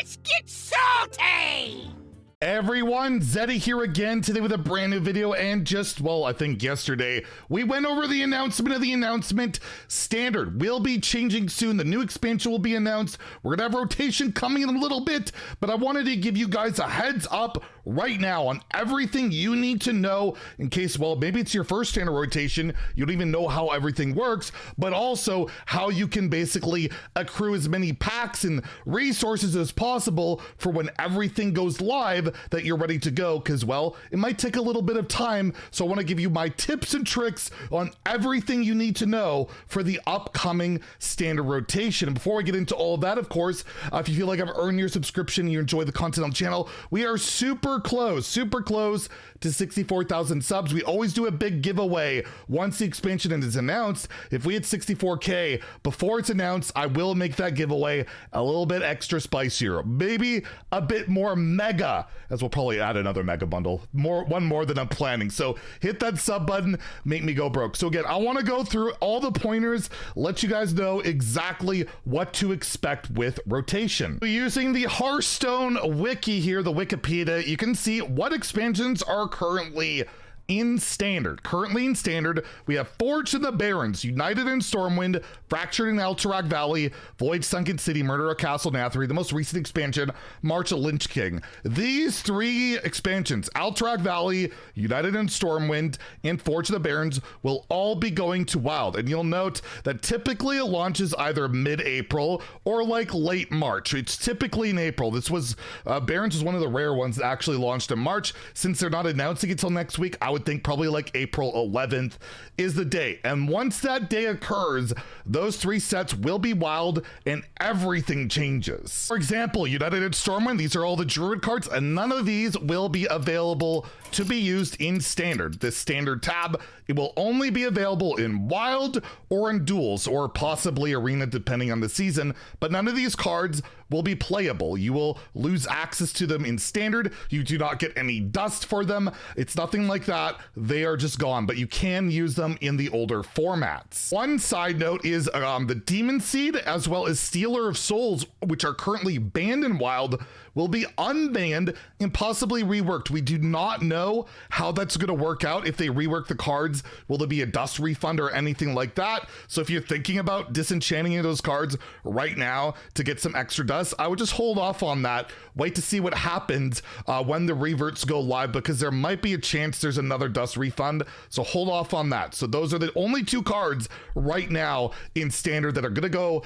Let's get salty! Everyone, Zeddy here again today with a brand new video, and just, well, I think yesterday, we went over the announcement of the announcement. Standard will be changing soon. The new expansion will be announced. We're gonna have rotation coming in a little bit, but I wanted to give you guys a heads up right now on everything you need to know in case, well, maybe it's your first standard rotation, you don't even know how everything works, but also how you can basically accrue as many packs and resources as possible for when everything goes live, that you're ready to go, because, well, it might take a little bit of time. So I want to give you my tips and tricks on everything you need to know for the upcoming standard rotation. And before I get into all of that, of course, if you feel like I've earned your subscription, you enjoy the content on the channel, we are super close to 64,000 subs. We always do a big giveaway once the expansion is announced. If we hit 64K before it's announced, I will make that giveaway a little bit extra spicier, maybe a bit more mega, as we'll probably add another mega bundle, one more than I'm planning. So hit that sub button, make me go broke. So again, I want to go through all the pointers, let you guys know exactly what to expect with rotation. Using the Hearthstone wiki here, the Wikipedia, you can see what expansions are currently in standard. Currently in standard, we have Forged in the Barrens, United in Stormwind, Fractured in Alterac Valley, Void Sunken City, Murder of Castle Nathri, the most recent expansion, March of Lynch King. These three expansions, Alterac Valley, United in Stormwind, and Forged in the Barrens, will all be going to Wild. And you'll note that typically it launches either mid-April or like late March. It's typically in April. This was, Barrens was one of the rare ones that actually launched in March. Since they're not announcing it till next week, I would think probably like April 11th is the day. And once that day occurs, those three sets will be Wild and everything changes. For example, United in Stormwind, these are all the Druid cards, and none of these will be available to be used in standard. This standard tab, it will only be available in Wild or in Duels, or possibly Arena depending on the season, but none of these cards will be playable. You will lose access to them in standard. You do not get any dust for them. It's nothing like that. They are just gone, but you can use them in the older formats. One side note is the Demon Seed as well as Stealer of Souls, which are currently banned in Wild, will be unbanned and possibly reworked. We do not know how that's going to work out. If they rework the cards, will there be a dust refund or anything like that? So if you're thinking about disenchanting those cards right now to get some extra dust, I would just hold off on that. Wait to see what happens when the reverts go live, because there might be a chance there's another dust refund. So hold off on that. So those are the only two cards right now in standard that are going to go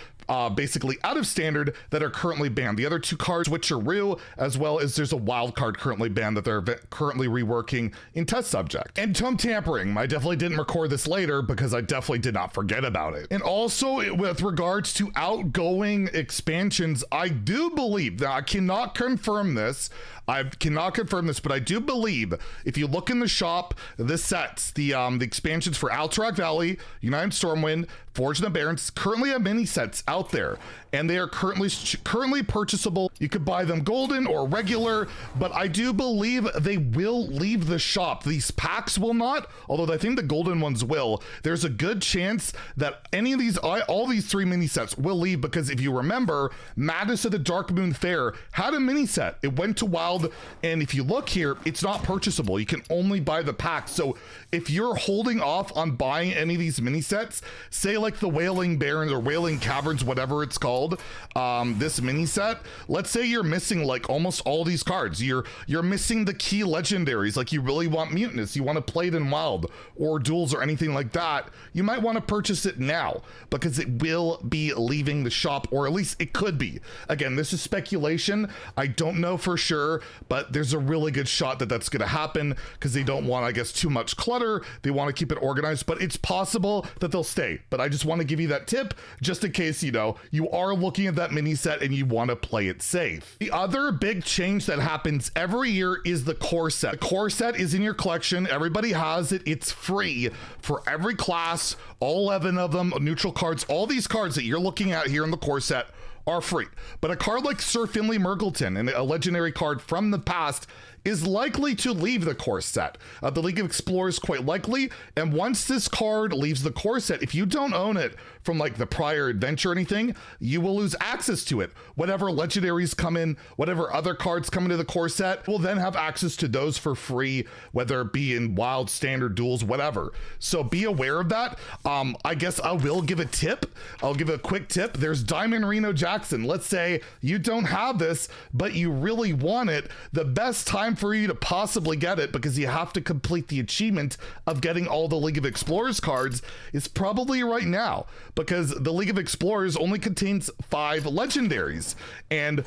basically out of standard that are currently banned. The other two cards, which are real, as well as there's a wild card currently banned that they're currently reworking in test subject. And tome tampering, I definitely didn't record this later because I definitely did not forget about it. And also with regards to outgoing expansions, I do believe, now I cannot confirm this, but I do believe if you look in the shop, the sets, the expansions for Alterac Valley, United Stormwind, Forged in the Barrens currently have mini sets out there, and they are currently purchasable. You could buy them golden or regular, but I do believe they will leave the shop. These packs will not, although I think the golden ones will. There's a good chance that any of these, all these three mini sets will leave, because if you remember, Madness of the Dark Moon Fair had a mini set. It went to Wild, and if you look here, it's not purchasable. You can only buy the packs. So if you're holding off on buying any of these mini sets, say like the Wailing Barrens or Wailing Caverns, whatever it's called, this mini set, let's say you're missing like almost all these cards. You're missing the key legendaries, like you really want Mutinous, you want to play it in Wild or Duels or anything like that, you might want to purchase it now, because it will be leaving the shop, or at least it could be. Again, this is speculation. I don't know for sure, but there's a really good shot that that's going to happen, because they don't want, I guess, too much clutter. They want to keep it organized, but it's possible that they'll stay. But I just want to give you that tip just in case, you know, you are looking at that mini set and you want to play it safe. The other big change that happens every year is the core set. The core set is in your collection. Everybody has it. It's free for every class, all 11 of them, neutral cards. All these cards that you're looking at here in the core set are free. But a card like Sir Finley Murgleton, and a legendary card from the past, is likely to leave the core set. The League of Explorers quite likely, and once this card leaves the core set, if you don't own it from like the prior adventure or anything, you will lose access to it. Whatever legendaries come in, whatever other cards come into the core set, will then have access to those for free, whether it be in Wild, Standard, Duels, whatever. So be aware of that. I guess I will give a tip. I'll give a quick tip. There's Diamond Reno Jackson. Let's say you don't have this, but you really want it. The best time for you to possibly get it, because you have to complete the achievement of getting all the League of Explorers cards, is probably right now, because the League of Explorers only contains 5 legendaries, and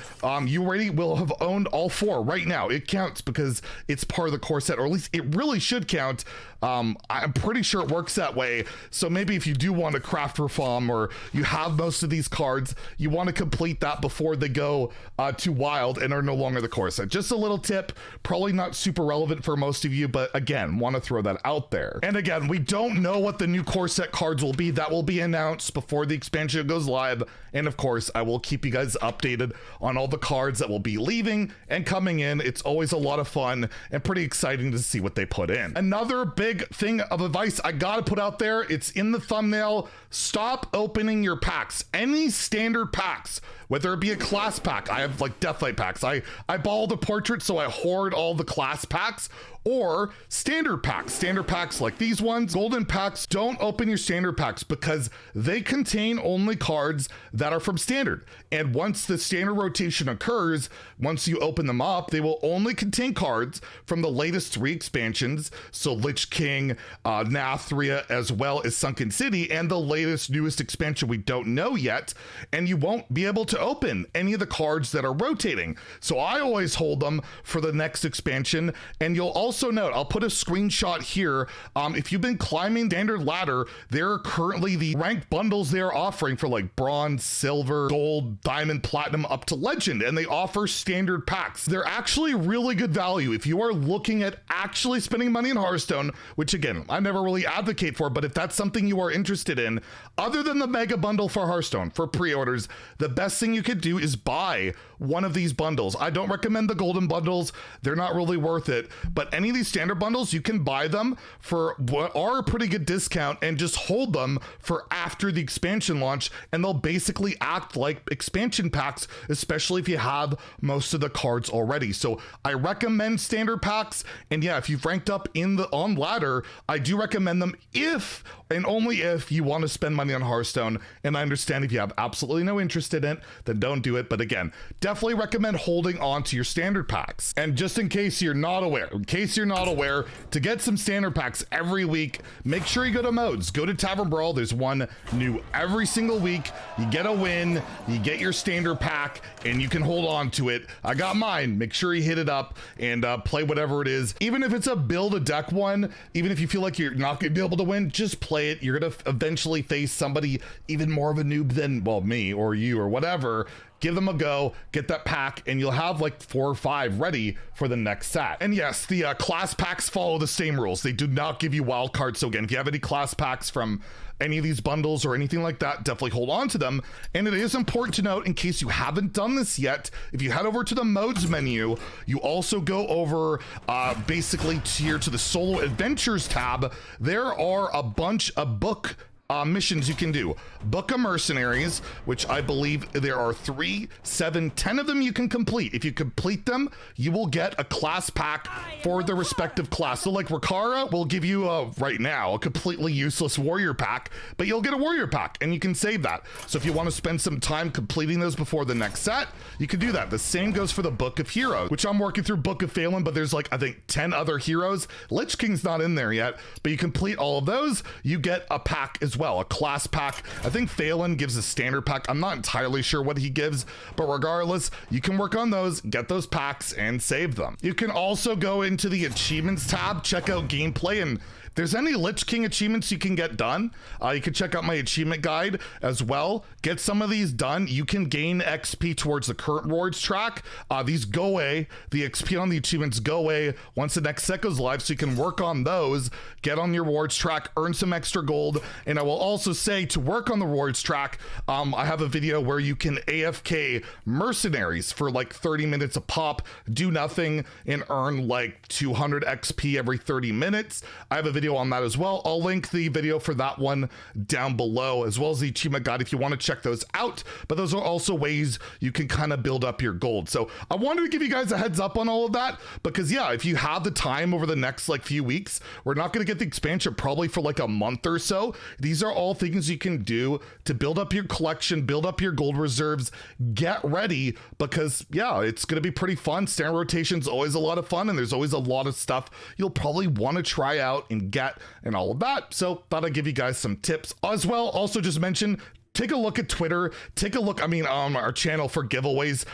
you already will have owned all 4 right now. It counts because it's part of the core set, or at least it really should count. I'm pretty sure it works that way. So maybe if you do want to craft for farm, or you have most of these cards, you want to complete that before they go to Wild and are no longer the core set. Just a little tip, probably not super relevant for most of you, but again, want to throw that out there. And again, we don't know what the new core set cards will be. That will be announced before the expansion goes live. And of course, I will keep you guys updated on all the cards that will be leaving and coming in. It's always a lot of fun and pretty exciting to see what they put in. Another big thing of advice I gotta put out there, it's in the thumbnail: stop opening your packs. Any standard packs, whether it be a class pack, I have like Deathlight packs, I ball the portrait, so I hoard all the class packs, or standard packs like these ones, golden packs. Don't open your standard packs because they contain only cards that are from standard. And once the standard rotation occurs, once you open them up, they will only contain cards from the latest 3 expansions. So Lich King, Nathria, as well as Sunken City, and the latest newest expansion we don't know yet. And you won't be able to open any of the cards that are rotating. So I always hold them for the next expansion. And you'll also note, I'll put a screenshot here. If you've been climbing standard ladder, there are currently the ranked bundles they're offering for like bronze, silver, gold, diamond, platinum, up to legend, and they offer standard packs. They're actually really good value if you are looking at actually spending money in Hearthstone, which again, I never really advocate for, but if that's something you are interested in, other than the mega bundle for Hearthstone for pre-orders, the best thing you could do is buy one of these bundles. I don't recommend the golden bundles. They're not really worth it, but any of these standard bundles, you can buy them for what are a pretty good discount and just hold them for after the expansion launch, and they'll basically act like expansion packs, especially if you have most of the cards already. So I recommend standard packs, and yeah, if you've ranked up on ladder, I do recommend them if and only if you want to spend money on Hearthstone. And I understand if you have absolutely no interest in it, then don't do it. But again, definitely recommend holding on to your standard packs. And just in case you're not aware, to get some standard packs every week, make sure you go to modes. Go to Tavern Brawl. There's one new every single week. You get a win, you get your standard pack, and you can hold on to it. I got mine. Make sure you hit it up and play whatever it is. Even if it's a build a deck one, even if you feel like you're not going to be able to win, just play it. You're going to eventually face somebody even more of a noob than, well, me or you or whatever. Give them a go, get that pack, and you'll have like 4 or 5 ready for the next set. And yes, the class packs follow the same rules. They do not give you wild cards. So again, if you have any class packs from any of these bundles or anything like that, definitely hold on to them. And it is important to note, in case you haven't done this yet, if you head over to the modes menu, you also go over basically here to the solo adventures tab. There are a bunch of book missions you can do. Book of Mercenaries, which I believe there are 3, 7, 10 of them you can complete. If you complete them, you will get a class pack for the respective class. So like Rikara will give you right now a completely useless warrior pack, but you'll get a warrior pack and you can save that. So if you want to spend some time completing those before the next set, you can do that. The same goes for the Book of Heroes, which I'm working through Book of Phelan, but there's like, I think 10 other heroes. Lich King's not in there yet, but you complete all of those, you get a pack as well, a class pack. I think Phelan gives a standard pack. I'm not entirely sure what he gives, but regardless, you can work on those, get those packs, and save them. You can also go into the achievements tab, check out gameplay, and If there's any Lich King achievements you can get done, you can check out my achievement guide as well. Get some of these done. You can gain XP towards the current rewards track. These go away. The XP on the achievements go away once the next set goes live, so you can work on those, get on your rewards track, earn some extra gold. And I will also say, to work on the rewards track, I have a video where you can AFK mercenaries for like 30 minutes a pop, do nothing, and earn like 200 XP every 30 minutes. I have a video on that as well. I'll link the video for that one down below, as well as the achievement guide if you want to check those out. But those are also ways you can kind of build up your gold. So I wanted to give you guys a heads up on all of that, because yeah, if you have the time over the next like few weeks, we're not going to get the expansion probably for like a month or so. These are all things you can do to build up your collection, build up your gold reserves, get ready, because yeah, it's going to be pretty fun. Standard rotation's always a lot of fun, and there's always a lot of stuff you'll probably want to try out and get and all of that. So thought I'd give you guys some tips as well. Also just mention, take a look at Twitter, take a look, our channel for giveaways.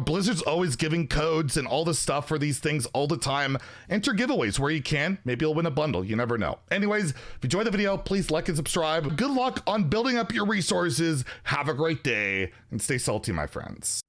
Blizzard's always giving codes and all this stuff for these things all the time. Enter giveaways where you can. Maybe you'll win a bundle. You never know. Anyways, if you enjoyed the video, please like and subscribe. Good luck on building up your resources. Have a great day and stay salty, my friends.